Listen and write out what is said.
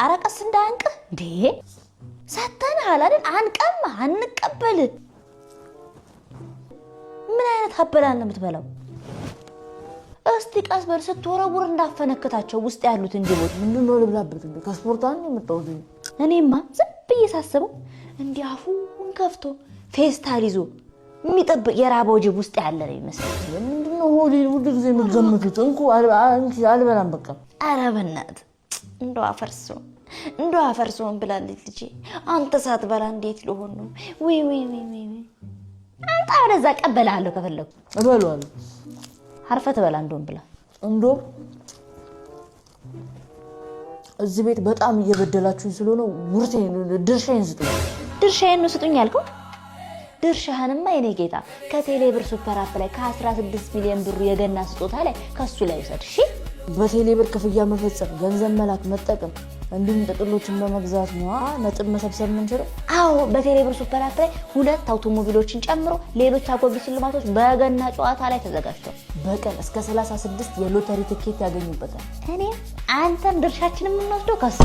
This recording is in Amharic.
አረቀስ እንዳንቀ እንዴ ሰተናል አይደል? አንቀማ አንቀበል። ምን አይነት አበላን ነው የምትበላው? እስቲ ቀስ በል ስትወረውር እንዳፈነከታቸው ውስጥ ያሉት እንዲቦት ምንድነው ልብላበት እንዴ? ከስፖርታን የመጣው እኔማ ዝም ብዬ ሳስበው እንዲያፉን ከፍቶ ፌስታል ይዞ የሚጠብቅ የራበው ጅብ ውስጥ ያለ ነው ይመስል። ምንድነው ሆዴ ሁሉ ጊዜ የምትገምቱት? እንኩ አልበላም በቃ። ኧረ በእናትህ እንደው አፈርሶን ብላለች ልጄ። አንተ ሳትበላ እንዴት ልሆን ነው? ወይ አንተ ወደዛ ቀበላለሁ ከፈለኩ እበላለሁ። አርፈህ ትበላ እንደውም ብላ እንደውም እዚህ ቤት በጣም እየበደላችሁኝ ስለሆነ ውርቴን ድርሻዬን ስጡኝ። ድርሻዬን ነው ስጡኝ ያልከው? ድርሻህንማ የኔ ጌታ ከቴሌ ብር ሱፐር አፕ ላይ ከ16 ሚሊዮን ብር የገና ስጦታ ላይ ከሱ ላይ ውሰድ። እሺ በቴሌ ብር ክፍያ መፈጸም፣ ገንዘብ መላክ፣ መጠቀም እንዲሁም ጥቅሎችን በመግዛት ነው ነጥብ መሰብሰብ የምንችለው። አዎ በቴሌ ብር ሱፐር አፕ ላይ 2 አውቶሞቢሎችን ጨምሮ ሌሎች አጎጊ ሽልማቶች በገና ጨዋታ ላይ ተዘጋጅተው በቀን እስከ 36 የሎተሪ ትኬት ያገኙበታል። እኔ አንተም ድርሻችንን የምንወስደው ከሱ